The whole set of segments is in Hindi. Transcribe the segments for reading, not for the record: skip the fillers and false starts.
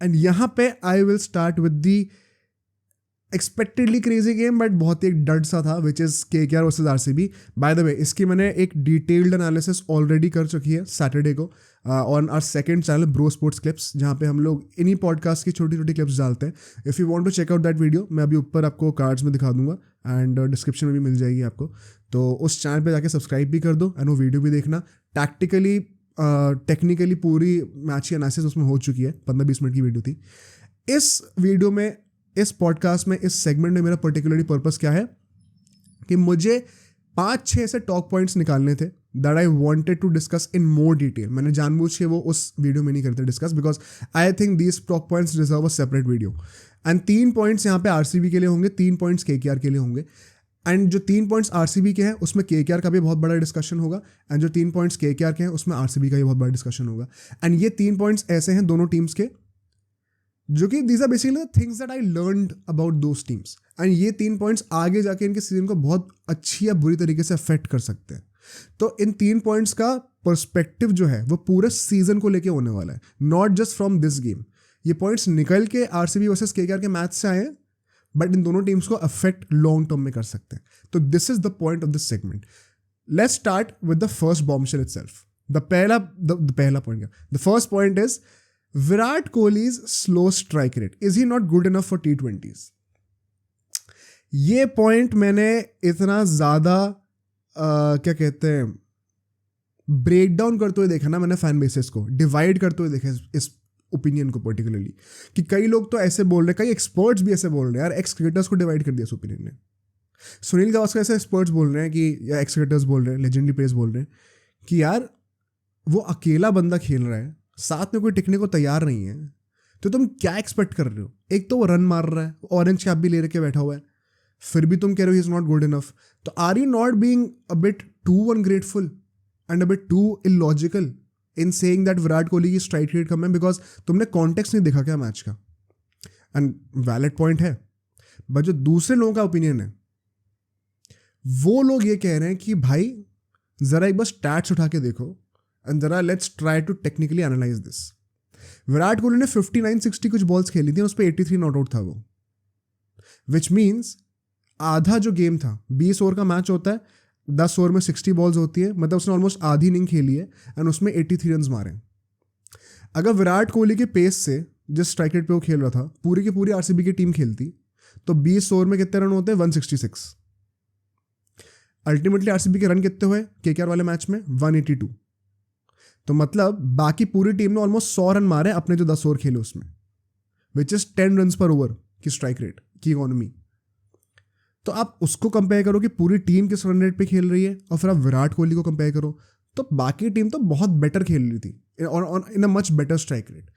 एंड यहाँ पे I will start with the expectedly crazy game but बहुत ही एक डर सा था, which is KKR versus RCB. By the way इसकी मैंने एक डिटेल्ड एनालिसिस ऑलरेडी कर चुकी है सैटरडे को on our second channel bro sports clips, जहाँ पे हम लोग इन्हीं पॉडकास्ट की छोटी छोटी क्लिप्स डालते हैं. If you want to check out that video, मैं अभी ऊपर आपको कार्ड्स में दिखा दूंगा एंड डिस्क्रिप्शन में भी मिल जाएगी आपको. तो उस चैनल पे जाके सब्सक्राइब भी कर दो एंड वो वीडियो भी देखना. टैक्टिकली टेक्निकली पूरी मैच की एनालिसिस उसमें हो चुकी है, 15-20 मिनट की वीडियो थी. इस वीडियो में, इस पॉडकास्ट में, इस सेगमेंट में मेरा पर्टिकुलरली पर्पस क्या है कि मुझे 5-6 ऐसे टॉक पॉइंट्स निकालने थे that I wanted to discuss in more detail. मैंने जानबूझ के वो उस वीडियो में नहीं करते discuss, because I think these talk points deserve a separate video. And 3 points यहाँ पे RCB के लिए होंगे, 3 पॉइंट्स KKR के लिए होंगे. एंड जो 3 पॉइंट्स RCB के हैं उसमें KKR का भी बहुत बड़ा डिस्कशन होगा, एंड जो 3 पॉइंट्स KKR के हैं उसमें RCB का भी बहुत बड़ा डिस्कशन होगा. एंड ये 3 पॉइंट्स ऐसे हैं दोनों टीम्स के, जो कि these are basically the things that I learned about those teams. And ये 3 पॉइंट्स आगे जाके इनके सीजन को बहुत अच्छी या बुरी तरीके से अफेक्ट कर सकते हैं. तो इन 3 पॉइंट्स का पर्सपेक्टिव जो है वो पूरे सीजन को लेके होने वाला है, not just from this game. ये पॉइंट्स निकल के RCB वर्सेस KKR के मैच से आए हैं, बट इन दोनों टीम्स को अफेक्ट लॉन्ग टर्म में कर सकते हैं. तो this is the point of this segment. Let's start with the first bombshell itself. The पहला पॉइंट क्या, the first point is Virat Kohli's slow strike rate. Is he not good enough for T20s? ये पॉइंट मैंने इतना ज़्यादा क्या कहते हैं ब्रेक डाउन करते हुए देखा ना, मैंने फैन बेसिस को डिवाइड करते हुए देखा इस ओपिनियन को पर्टिकुलरली, कि कई लोग तो ऐसे बोल रहे हैं, कई एक्सपर्ट्स भी ऐसे बोल रहे हैं. यार एक्स क्रिकेटर्स को डिवाइड कर दिया इस ओपिनियन ने. सुनील गावस्कर ऐसे एक्सपर्ट्स बोल रहे हैं कि, या एक्स क्रिकेटर्स बोल रहे हैं, लेजेंडरी प्लेयर्स बोल रहे हैं कि यार वो अकेला बंदा खेल रहा है, साथ में कोई टिकने को तैयार नहीं है, तो तुम क्या एक्सपेक्ट कर रहे हो. एक तो वो रन मार रहा है, ऑरेंज कैप भी ले रखे बैठा हुआ है, फिर भी तुम कह रहे हो he is not good enough. तो are you not being a bit too ungrateful and a bit too illogical in saying that Virat Kohli की स्ट्राइक रेट कम है, बिकॉज तुमने कॉन्टेक्स्ट नहीं देखा क्या मैच का. एंड वैलिड पॉइंट है, बट जो दूसरे लोगों का ओपिनियन है, वो लोग ये कह रहे हैं कि भाई जरा एक बस स्टैट्स उठा के देखो एंड जरा let's try to technically analyse this. Virat Kohli ने 59-60 कुछ बॉल्स खेली थी, उस पर 83 नॉट आउट था वो, विच मीन्स आधा जो गेम था, 20 ओवर का मैच होता है, 10 ओवर में 60 बॉल्स होती है, मतलब उसने ऑलमोस्ट आधी इनिंग खेली है एंड उसमें 83 रन मारे. अगर विराट कोहली के पेस से जिस स्ट्राइक रेट पे वो खेल रहा था पूरी की पूरी RCB की टीम खेलती, तो 20 ओवर में कितने रन होते हैं, 166. अल्टीमेटली RCB के रन कितने हुए KKR वाले मैच में, 182. तो मतलब बाकी पूरी टीम ने ऑलमोस्ट 100 रन मारे अपने जो 10 ओवर खेले उसमें, विच इज 10 रन पर ओवर की स्ट्राइक रेट की इकोनॉमी. तो आप उसको कंपेयर करो कि पूरी टीम किस रन रेट पे खेल रही है, और फिर आप विराट कोहली को कंपेयर करो, तो बाकी टीम तो बहुत बेटर खेल रही थी और in a much better strike rate.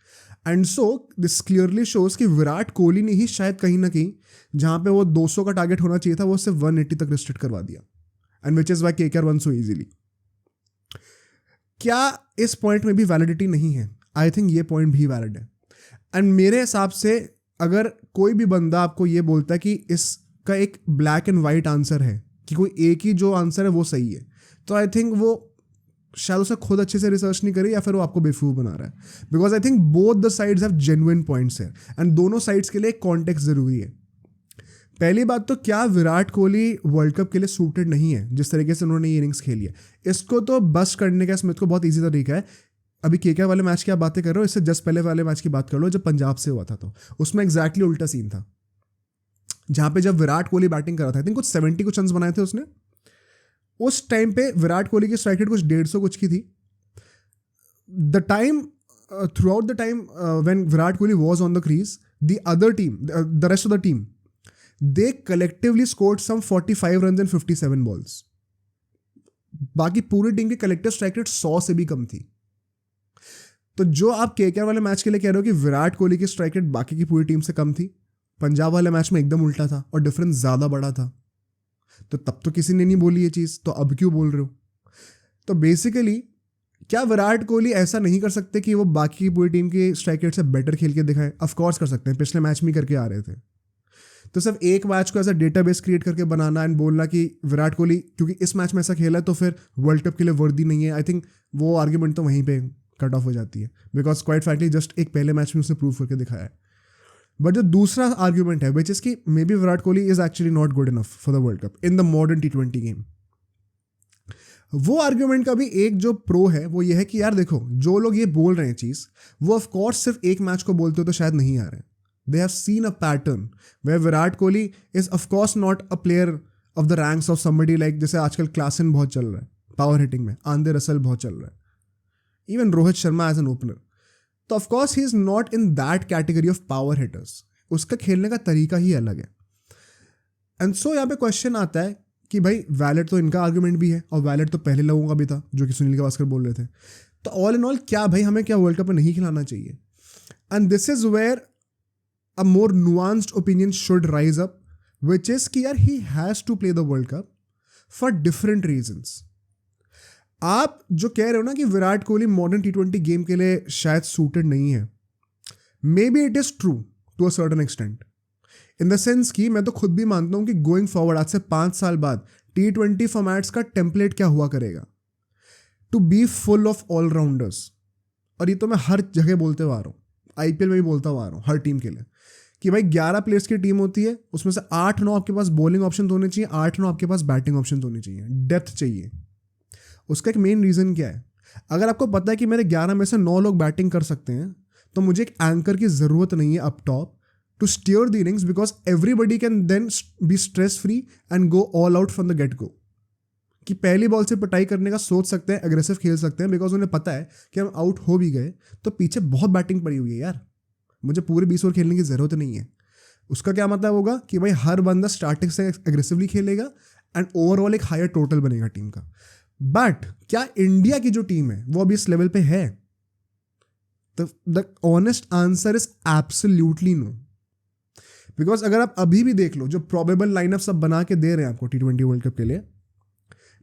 And so this clearly shows कि विराट कोहली ने ही शायद कहीं ना कहीं जहाँ पे वो 200 का टारगेट होना चाहिए था, वो सिर्फ 180 तक रिस्ट्रिक्ट करवा दिया, and which is why KKR won so easily. क्या इस पॉइंट में भी वैलिडिटी नहीं है? आई थिंक ये पॉइंट भी वैलिड है. एंड मेरे हिसाब से अगर कोई भी बंदा आपको ये बोलता है कि इसका एक ब्लैक एंड वाइट आंसर है, कि कोई एक ही जो आंसर है वो सही है, तो आई थिंक वो शायद उसे खुद अच्छे से रिसर्च नहीं करे, या फिर वो आपको बेवकूफ़ बना रहा है. Because I think both the sides have genuine points है, एंड दोनों साइड्स के लिए कॉन्टेक्स्ट ज़रूरी है. पहली बात तो क्या विराट कोहली वर्ल्ड कप के लिए सूटेड नहीं है जिस तरीके से उन्होंने ये इनिंग्स खेली है? इसको तो बस करने का स्मिथ को बहुत ईजी तरीका है. अभी KKR वाले मैच की आप बातें कर रहे हो, इससे जस्ट पहले वाले मैच की बात कर लो जब पंजाब से हुआ था, तो उसमें एग्जैक्टली उल्टा सीन था, जहाँ पे जब विराट कोहली बैटिंग कर रहा था, आई थिंक कुछ 70 कुछ रन बनाए थे उसने. उस टाइम पे विराट कोहली की स्ट्राइक रेट कुछ 150 कुछ की थी. The time through out the time when Virat Kohli was on the crease, the other team, the rest of the team, they collectively scored some 45 runs in 57 balls. बाकी पूरी टीम की कलेक्टिव स्ट्राइक रेट 100 से भी कम थी. तो जो आप KKR वाले मैच के लिए कह रहे हो कि विराट कोहली की स्ट्राइक रेट बाकी की पूरी टीम से कम थी, पंजाब वाले मैच में एकदम उल्टा था और डिफरेंस ज़्यादा बड़ा था. तो तब तो किसी ने नहीं बोली ये चीज़, तो अब क्यों बोल रहे हो? तो बेसिकली क्या विराट कोहली ऐसा नहीं कर सकते कि वो बाकी की पूरी टीम की स्ट्राइक रेट से बेटर खेल के दिखाएं? ऑफकोर्स कर सकते हैं, पिछले मैच में करके आ रहे थे. तो सिर्फ एक मैच को ऐसा डेटाबेस क्रिएट करके बनाना एंड बोलना कि विराट कोहली क्योंकि इस मैच में ऐसा खेला है तो फिर वर्ल्ड कप के लिए वर्दी नहीं है, आई थिंक वो आर्ग्यूमेंट तो वहीं पे कट ऑफ हो जाती है, बिकॉज क्वाइट फ्रैंकली जस्ट एक पहले मैच में उसने प्रूव करके दिखाया है. बट जो दूसरा आर्ग्यूमेंट है विच इज कि may be Virat Kohli is actually not good enough for the world cup in the modern T20 game. वो आर्ग्यूमेंट का भी एक जो प्रो है वो ये है कि यार देखो, जो लोग ये बोल रहे हैं चीज़, वो ऑफ कोर्स सिर्फ एक मैच को बोलते हो तो शायद नहीं आ रहे. They have seen a pattern where Virat Kohli is of course not a player of the ranks of somebody like, जैसे आजकल क्लासन बहुत चल रहा है पावर हिटिंग में, आंद्रे रसल बहुत चल रहा है, even Rohit Sharma as an opener. तो of course he is not in that category of power hitters. उसका खेलने का तरीका ही अलग है. एंड सो यहाँ पे क्वेश्चन आता है कि भाई वैलिड तो इनका आर्गुमेंट भी है और वैलिड तो पहले लोगों का भी था जो कि सुनील गावस्कर बोल रहे थे. तो ऑल इन ऑल क्या भाई हमें क्या वर्ल्ड कप में नहीं खिलाना चाहिए? And this is where a more nuanced opinion should rise up, which is कि यार he has to play the world cup for different reasons. आप जो कह रहे हो ना कि Virat Kohli modern T20 game के लिए शायद सूटेड नहीं है, maybe it is true to a certain extent, in the sense कि मैं तो खुद भी मानता हूं कि गोइंग फॉरवर्ड आज से 5 साल बाद T20 फॉर्मेट्स का टेम्पलेट क्या हुआ करेगा, to be full of all rounders. और ये तो मैं हर जगह बोलते हुआ आ रहा हूँ, IPL में भी बोलता हुआ आ रहा हूँ हर टीम के लिए, कि भाई 11 प्लेयर्स की टीम होती है, उसमें से 8-9 आपके पास बॉलिंग ऑप्शन होने चाहिए, 8-9 आपके पास बैटिंग ऑप्शन होने चाहिए, डेप्थ चाहिए. उसका एक मेन रीज़न क्या है? अगर आपको पता है कि मेरे 11 में से 9 लोग बैटिंग कर सकते हैं, तो मुझे एक एंकर की ज़रूरत नहीं है up top to steer the innings, because everybody can then be stress free and go all out from the get go. कि पहली बॉल से पिटाई करने का सोच सकते हैं, एग्रेसिव खेल सकते हैं, बिकॉज उन्हें पता है कि हम आउट हो भी गए तो पीछे बहुत बैटिंग पड़ी हुई है यार, मुझे पूरे 20 ओवर खेलने की ज़रूरत नहीं है. उसका क्या मतलब होगा कि भाई हर बंदा स्टार्टिंग से एग्रेसिवली खेलेगा एंड ओवरऑल एक हायर टोटल बनेगा टीम का. बट क्या इंडिया की जो टीम है वो अभी इस लेवल पे है? The honest answer is absolutely no. Because अगर आप अभी भी देख लो जो प्रोबेबल लाइनअप सब बना के दे रहे हैं आपको T20 वर्ल्ड कप के लिए,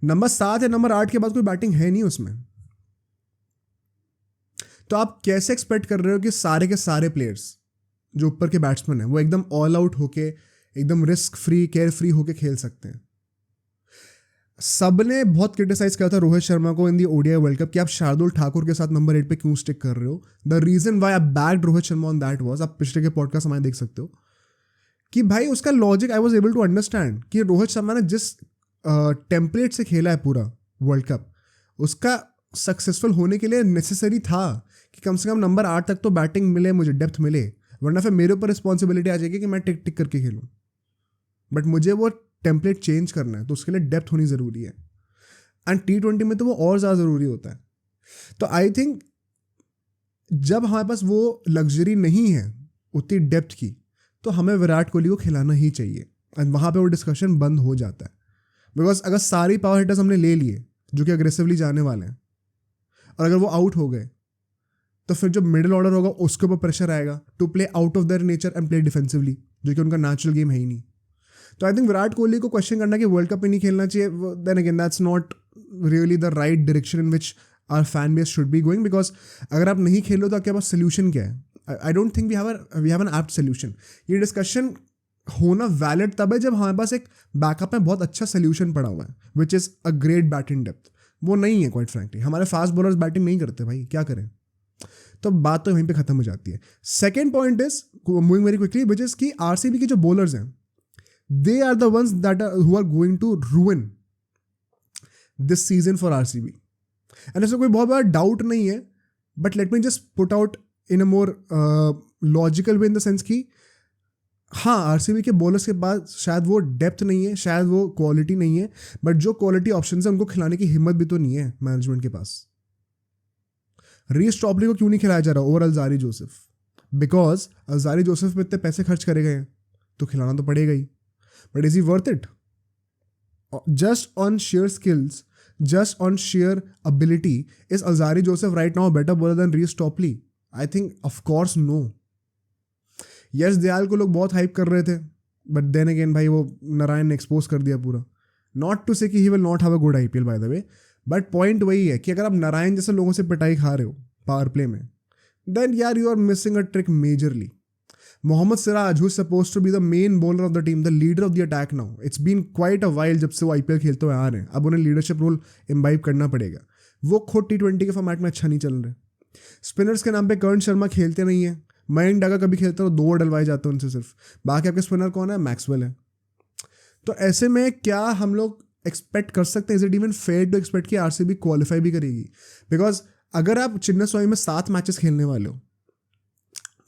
नंबर 7 या नंबर 8 के बाद कोई बैटिंग है नहीं उसमें. तो आप कैसे एक्सपेक्ट कर रहे हो कि सारे के सारे प्लेयर्स जो ऊपर के बैट्समैन हैं वो एकदम ऑल आउट होके, एकदम रिस्क फ्री, केयर फ्री होके खेल सकते हैं? सबने बहुत क्रिटिसाइज किया था रोहित शर्मा को इन दी ODI वर्ल्ड कप कि आप शार्दुल ठाकुर के साथ नंबर 8 पे क्यों स्टिक कर रहे हो. The reason why I backed Rohit Sharma on that was, आप पिछले के पॉडकास्ट हमारे देख सकते हो, कि भाई उसका logic I was able to understand कि रोहित शर्मा ने जिस टेम्पलेट से खेला है पूरा वर्ल्ड कप, उसका सक्सेसफुल होने के लिए नेसेसरी था कि कम से कम नंबर 8 तक तो बैटिंग मिले, मुझे डेप्थ मिले, वरना फिर मेरे ऊपर रिस्पॉन्सिबिलिटी आ जाएगी कि मैं टिक टिक करके खेलूँ. बट मुझे वो टेम्पलेट चेंज करना है तो उसके लिए डेप्थ होनी ज़रूरी है, एंड T20 में तो वो और ज़्यादा ज़रूरी होता है. तो आई थिंक जब हमारे पास वो लग्जरी नहीं है उतनी डेप्थ की, तो हमें विराट कोहली को खिलाना ही चाहिए, एंड वहाँ पे वो डिस्कशन बंद हो जाता है. बिकॉज अगर सारी पावर हिटर्स हमने ले लिए जो कि अग्रेसिवली जाने वाले हैं, और अगर वो आउट हो गए, तो फिर जो मिडिल ऑर्डर होगा उसके ऊपर प्रेशर आएगा to play out of their nature and play defensively, जो कि उनका नेचुरल गेम है ही नहीं. तो आई थिंक विराट कोहली को क्वेश्चन करना कि वर्ल्ड कप में नहीं खेलना चाहिए, then again that's not really the right direction in which our fan base should be going. Because अगर आप नहीं खेलो तो आपके पास सोल्यूशन क्या है? I don't think we have an apt solution. ये डिस्कशन होना वैलिड तब है जब हमारे पास एक बैकअप में बहुत अच्छा सोल्यूशन पड़ा हुआ है, which is a great batting depth. वो नहीं है क्वाइट फ्रैंकली. हमारे फास्ट बॉलर्स बैटिंग नहीं करते भाई, क्या करें? तो बात तो वहीं पे खत्म हो जाती है. Second point is moving very quickly, which is कि RCB के जो बॉलर्स हैं, they are the ones who are going to ruin this season for RCB. And इसमें कोई बहुत बड़ा डाउट नहीं है, but let me just put out in a more logical way in the sense कि हाँ, RCB के बॉलर्स के पास शायद वो डेप्थ नहीं है, शायद वो क्वालिटी नहीं है, बट जो क्वालिटी ऑप्शन है उनको खिलाने की हिम्मत भी तो नहीं है मैनेजमेंट के पास. रीस टॉपली को क्यों नहीं खिलाया जा रहा over Alzarri Joseph? Because Alzarri Joseph पे इतने पैसे खर्च करे गए हैं तो खिलाना तो पड़ेगा ही. But is he worth it? Just on sheer skills, just on sheer ability, is Alzarri Joseph right now a better bowler than Reece Topley? I think, of course, no. Yes, Dayal को लोग बहुत हाइप कर रहे थे, but then again भाई वो नारायण ने एक्सपोज कर दिया पूरा. Not to say कि he will not have a good IPL by the way, but point वही है कि अगर आप नारायण जैसे लोगों से पिटाई खा रहे हो पावर प्ले में, then यार you are missing a trick majorly. Mohammad Siraj, who is supposed to be the main bowler of the team, the leader of the attack now. It's been quite a while जब से वो IPL खेलते हुए आ रहे हैं. अब उन्हें लीडरशिप रोल इम्बाइब करना पड़ेगा. वो खुद T20 के फॉर्मेट में अच्छा नहीं चल रहे. स्पिनर्स के नाम पे कर्ण शर्मा खेलते नहीं है, मयंक डागा कभी खेलते हो 2 डलवाए जाते हैं उनसे सिर्फ, बाकी आपके स्पिनर कौन है, मैक्सवेल है। तो ऐसे में क्या हम लोग एक्सपेक्ट कर सकते हैं, is it even fair to expect कि आरसीबी क्वालिफाई भी करेगी? बिकॉज अगर आप चिन्नास्वामी में 7 मैचेस खेलने वाले हो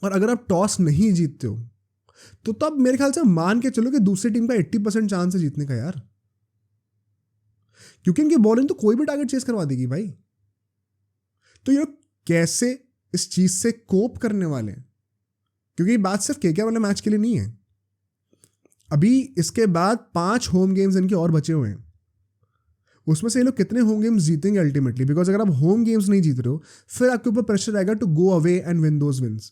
और अगर आप टॉस नहीं जीतते हो तो तब मेरे ख्याल से मान के चलो कि दूसरी टीम का 80% चांस है जीतने का यार, क्योंकि इनकी बॉलिंग तो कोई भी टारगेट चेस करवा देगी भाई। तो ये कैसे इस चीज से कोप करने वाले हैं, क्योंकि ये बात सिर्फ केकेआर वाले मैच के लिए नहीं है, अभी इसके बाद 5 होम गेम्स इनके और बचे हुए हैं, उसमें से ये लोग कितने होम गेम्स जीतेंगे अल्टीमेटली? बिकॉज अगर आप होम गेम्स नहीं जीत रहे हो फिर आपके ऊपर प्रेशर आएगा to go away and win those games.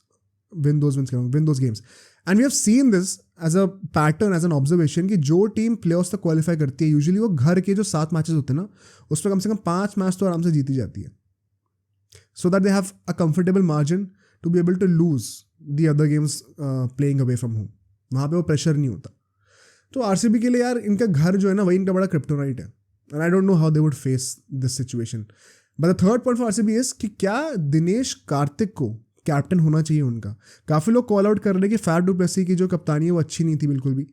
And we have seen this as a pattern, as an observation, कि जो टीम प्लेऑफ्स तक क्वालिफाई करती है यूजुअली वो घर के जो 7 मैचेस होते हैं ना उसमें कम से कम 5 मैच तो आराम से जीती जाती है, so that they have a comfortable margin to be able to lose the other games playing away from home, वहाँ पे वो प्रेशर नहीं होता। तो आरसीबी के लिए यार इनका घर जो है ना वही इनका बड़ा क्रिप्टोनाइट है, and I don't know how they would face this situation. But the third point for RCB is कि क्या दिनेश कार्तिक को कैप्टन होना चाहिए उनका? काफ़ी लोग कॉल आउट कर रहे हैं कि फैफ डू प्लेसी की जो कप्तानी है वो अच्छी नहीं थी बिल्कुल भी,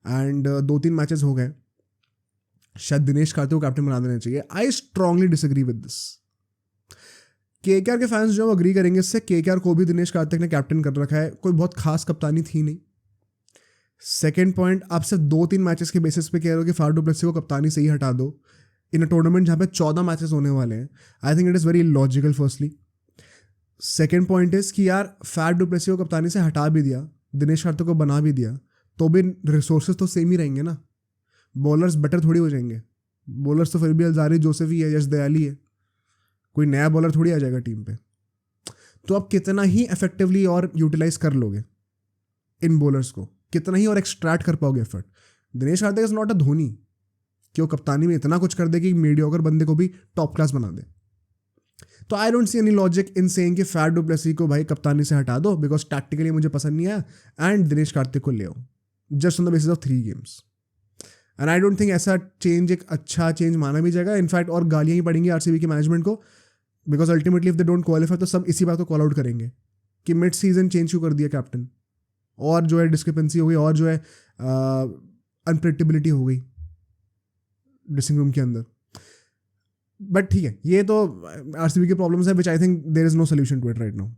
एंड 2-3 मैचेस हो गए, शायद दिनेश कार्तिक को कैप्टन बना देना चाहिए। I strongly disagree with this. KKR के फैंस जो अग्री करेंगे इससे, केकेआर को भी दिनेश कार्तिक ने कैप्टन कर रखा है, कोई बहुत खास कप्तानी थी नहीं। सेकेंड पॉइंट, आप सिर्फ 2-3 मैचेस के बेसिस पे कह रहे हो कि फैफ डू प्लेसी को कप्तानी से ही हटा दो इन अ टूर्नामेंट जहाँ पे 14 मैचेस होने वाले हैं। I think it is very logical firstly. Second point is कि यार फैफ डू प्लेसी को कप्तानी से हटा भी दिया, दिनेश कार्तिक को बना भी दिया, तो भी रिसोर्सेज तो सेम ही रहेंगे ना, बॉलर्स बेटर थोड़ी हो जाएंगे। बॉलर्स तो फिर भी अलजारी जोसेफ ही है, यश दयाली है, कोई नया बॉलर थोड़ी आ जाएगा टीम पे। तो आप कितना ही इफेक्टिवली और यूटिलाइज कर लोगे इन बॉलर्स को, कितना ही और एक्सट्रैक्ट कर पाओगे effort? Dinesh Karthik is not a Dhoni कि वो कप्तानी में इतना कुछ कर दे कि मीडियोकर बंदे को भी टॉप क्लास बना दे। तो I don't see any logic in saying कि फैफ डू प्लेसी को भाई कप्तानी से हटा दो बिकॉज टैक्टिकली मुझे पसंद नहीं आया एंड दिनेश कार्तिक को ले आओ just on the basis of 3 games. And I don't think ऐसा चेंज एक अच्छा चेंज माना भी जाएगा। इनफैक्ट और गालियाँ ही पड़ेंगी आरसीबी के मैनेजमेंट को, because ultimately if they don't qualify तो सब इसी बात को कॉल आउट करेंगे कि मिड सीजन चेंज क्यों कर दिया कैप्टन, और जो है डिस्क्रिपेंसी हो गई, और जो है अनप्रेडिक्टेबिलिटी हो गई ड्रेसिंग रूम के अंदर। बट ठीक है, ये तो आरसीबी की प्रॉब्लम्स है which I think there is no solution to it right now,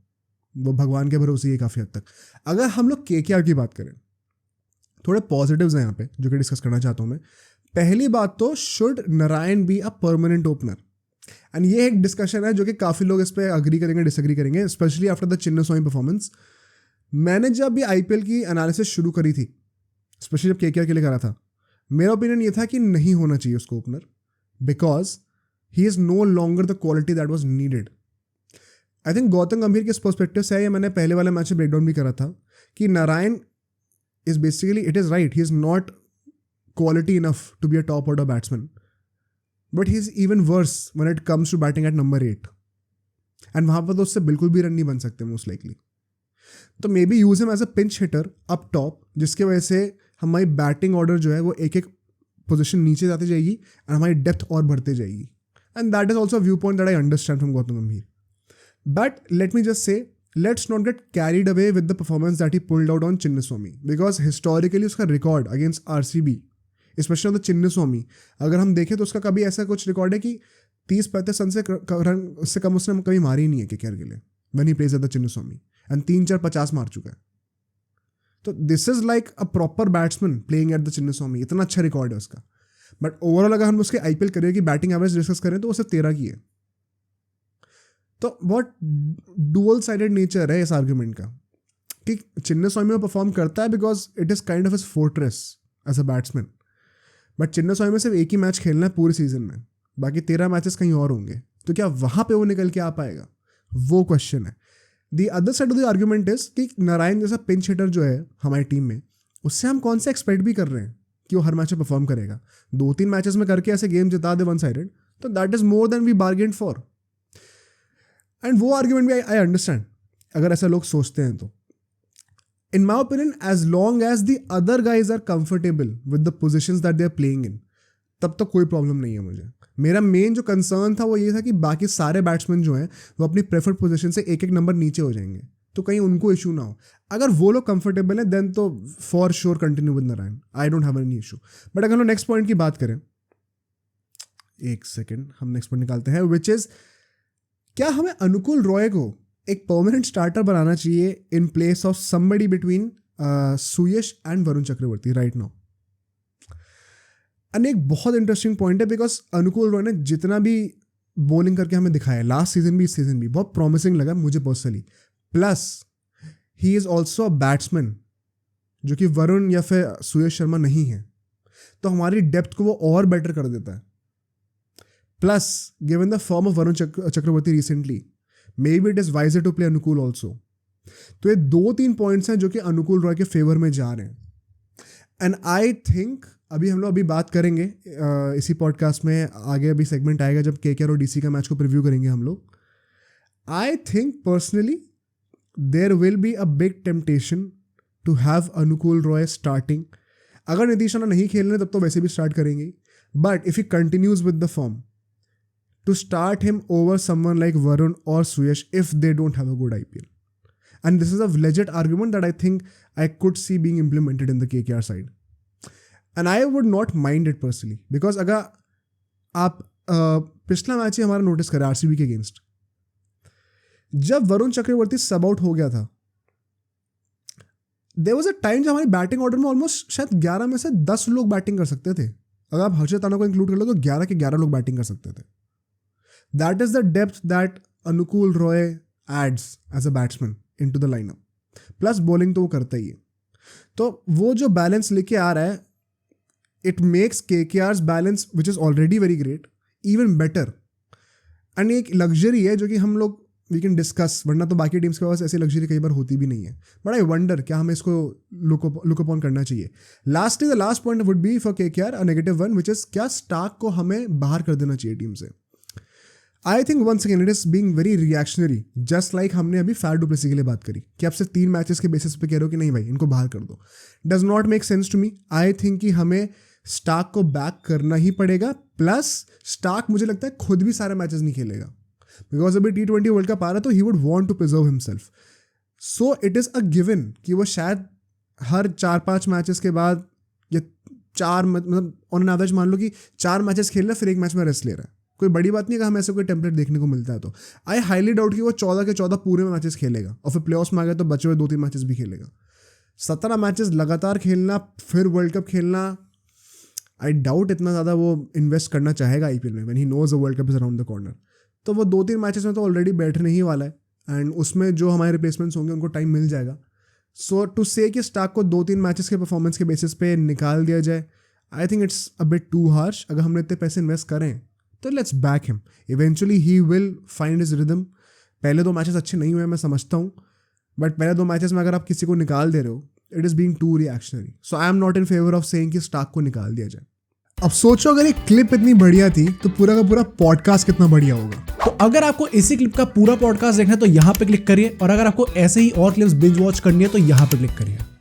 वो भगवान के भरोसे ही काफ़ी हद तक। अगर हम लोग केकेआर की बात करें, थोड़े पॉजिटिव्स हैं यहाँ पे जो कि डिस्कस करना चाहता हूँ मैं। पहली बात तो should Narayan be a permanent opener, and ये एक डिस्कशन है जो कि काफ़ी लोग इस पर अग्री करेंगे डिसएग्री करेंगे, specially after the Chinnaswamy performance. मैंने जब भी आईपीएल की एनालिसिस शुरू करी थी, स्पेशली जब केकेआर के लिए करा था, मेरा ओपिनियन ये था कि नहीं होना चाहिए उसको opener, because he is no longer the quality that was needed. I think Gautam Gambhir के पर्सपेक्टिव से है, ये मैंने पहले वाले मैच में ब्रेकडाउन भी करा था कि Narine is basically, it is right, he is not quality enough to be a top order batsman, but he is even worse when it comes to batting at number 8, and वहाँ पर तो उससे बिल्कुल भी रन नहीं बन सकते मोस्ट लाइकली। तो maybe use him as a pinch hitter up top, जिसकी वजह से हमारी बैटिंग ऑर्डर जो है वो एक एक पोजीशन नीचे जाती जाएगी एंड हमारी डेप्थ और बढ़ते जाएगी, and that is also view point that I understand from Gautam Gambhir. But let me just say, let's not get carried away with the performance that he pulled out on Chinnaswamy, because historically उसका record against RCB, especially on the Chinnaswamy, अगर हम देखें तो उसका कभी ऐसा कुछ रिकॉर्ड है कि 30-35 रन से कम उसने कभी मारी ही नहीं है केकेआर के लिए when he plays at the Chinnaswamy, and 3-4 50 मार चुका है। तो this is like a proper batsman playing at the Chinnaswamy, इतना अच्छा रिकॉर्ड है उसका। बट ओवरऑल अगर हम उसके आईपीएल करियर की बैटिंग एवरेज डिस्कस करें तो वो सिर्फ 13 की है। तो बहुत डुअल साइडेड नेचर है इस आर्ग्यूमेंट का कि चिन्नास्वामी में परफॉर्म करता है because it is kind of his fortress as a batsman, but Chinnaswamy में सिर्फ एक ही मैच खेलना है पूरे सीजन में, बाकी 13 मैचेस कहीं और होंगे, तो क्या वहाँ पे वो निकल के आ पाएगा, वो क्वेश्चन है। The other side of the argument is कि नारायण जैसा पिंच हिटर जो है हमारी टीम में, उससे हम कौन सा एक्सपेक्ट भी कर रहे हैं कि वो हर मैच में परफॉर्म करेगा। 2-3 मैचेस में करके ऐसे गेम जिता दे वन साइडेड, तो that is more than we bargain for. And वो आर्ग्यूमेंट भी आई अंडरस्टैंड अगर ऐसा लोग सोचते हैं तो। In my opinion, as long as the other guys are comfortable with the positions that they are playing in, तब तक कोई प्रॉब्लम नहीं है मुझे। मेरा मेन जो कंसर्न था वो ये था कि बाकी सारे बैट्समैन जो हैं वो अपनी प्रेफर्ड पोजीशन से एक नंबर नीचे हो जाएंगे, तो कहीं उनको इशू ना हो। अगर वो लोग कंफर्टेबल हैं देन तो for sure continue with Narayan, I don't have any issue. But अगर हम नेक्स्ट पॉइंट की बात करें, एक सेकेंड, हम नेक्स्ट पॉइंट निकालते हैं, विच इज क्या हमें अनुकूल रॉय को एक परमानेंट स्टार्टर बनाना चाहिए in place of somebody between Suyash and Varun Chakravarthy right now. And एक बहुत इंटरेस्टिंग पॉइंट है बिकॉज अनुकूल रॉय ने जितना भी बॉलिंग करके हमें दिखाया लास्ट सीजन भी इस सीजन भी बहुत प्रॉमिसिंग लगा मुझे personally. Plus he is also a batsman जो कि वरुण या फिर सुयश शर्मा नहीं है, तो हमारी डेप्थ को वो और बेटर कर देता है। Plus given the form of Varun Chakravarthy recently, maybe it is wiser to play Anukul also. तो ये 2-3 पॉइंट्स हैं जो कि अनुकूल रॉय के फेवर में जा रहे हैं। एंड आई थिंक अभी हम लोग अभी बात करेंगे इसी पॉडकास्ट में, आगे अभी सेगमेंट आएगा जब केकेआर और डीसी का मैच को प्रीव्यू करेंगे हम लोग। I think personally there will be a big temptation to have Anukul Roy starting. अगर नीतीश राणा नहीं खेल रहे तब तो वैसे भी स्टार्ट करेंगे, but if he continues with the form to start him over someone like Varun और Suyash if they don't have a good IPL। And this is a legit argument that I think I could see being implemented in the KKR side. And I would not mind it personally. Because अगर आप पिछला मैच ही हमारा नोटिस करें RCB के अगेंस्ट, जब वरुण चक्रवर्ती सब आउट हो गया था, there was a time जब हमारी बैटिंग ऑर्डर में ऑलमोस्ट शायद 11 में से 10 लोग बैटिंग कर सकते थे। अगर आप हर्षित राणा को इंक्लूड कर लो तो 11 के 11 लोग बैटिंग कर सकते थे। That is the depth that अनुकूल Roy adds as a batsman into the lineup. Plus bowling तो वो करता ही है, तो वो जो बैलेंस लेके आ रहा है, it makes KKR's balance which is already very great even better. And एक लग्जरी है जो कि हम लोग वी कैन डिस्कस, वरना तो बाकी टीम्स के पास ऐसी लग्जरी कई बार होती भी नहीं है। बट आई वंडर क्या हमें इसको लुक अपॉन करना चाहिए। Lastly the last point would be for KKR a negative one, which is क्या स्टार्क को हमें बाहर कर देना चाहिए टीम से। I think once again it is being very reactionary, just like हमने अभी फैफ डु प्लेसी के लिए बात करी कि आप सिर्फ 3 मैचेस के बेसिस पे कह रहे हो कि नहीं भाई इनको बाहर कर दो। Does not make sense to me. I think कि हमें स्टार्क को बैक करना ही पड़ेगा। प्लस स्टार्क मुझे लगता है खुद भी सारे मैचेस नहीं खेलेगा, बिकॉज अभी T20 वर्ल्ड कप आ रहा है, तो he would want to preserve himself. So it is a given कि वो शायद हर 4-5 मैचेस के बाद या 4 मतलब ऑन एन एवरेज मान लो कि 4 मैचेस खेल रहा है फिर 1 मैच में रेस्ट ले रहा है। कोई बड़ी बात नहीं है, हमें ऐसे कोई टेम्पलेट देखने को मिलता है तो आई हाईली डाउट कि वो 14 के 14 पूरे में मैचेस खेलेगा और फिर प्लेऑफ्स में आ गया तो बचे हुए 2-3 मैचेस भी खेलेगा। 17 मैचेस लगातार खेलना फिर वर्ल्ड कप खेलना, आई डाउट इतना ज़्यादा वो इन्वेस्ट करना चाहेगा IPL में when he knows the world cup is around the corner. तो वो 2-3 मैचेस में तो ऑलरेडी बैठने ही वाला है, एंड उसमें जो हमारे रिप्लेसमेंट्स होंगे उनको टाइम मिल जाएगा। सो टू से कि स्टार्क को 2-3 मैचेस के परफॉर्मेंस के बेसिस पे निकाल दिया जाए, I think it's a bit too harsh. अगर हमने इतने पैसे इन्वेस्ट करें तो let's back him, eventually he will find his rhythm. पहले 2 मैचेस अच्छे नहीं हुए मैं समझता हूँ, बट पहले 2 मैचेस में अगर आप किसी को निकाल दे रहे हो it is being too reactionary. So I am not in favour of saying कि स्टार्क को निकाल दिया जाए। अब सोचो अगर एक क्लिप इतनी बढ़िया थी तो पूरा का पूरा पॉडकास्ट कितना बढ़िया होगा। तो अगर आपको इसी क्लिप का पूरा पॉडकास्ट देखना है तो यहाँ पे क्लिक करिए, और अगर आपको ऐसे ही और क्लिप्स बिंज वॉच करनी है तो यहाँ पे क्लिक करिए।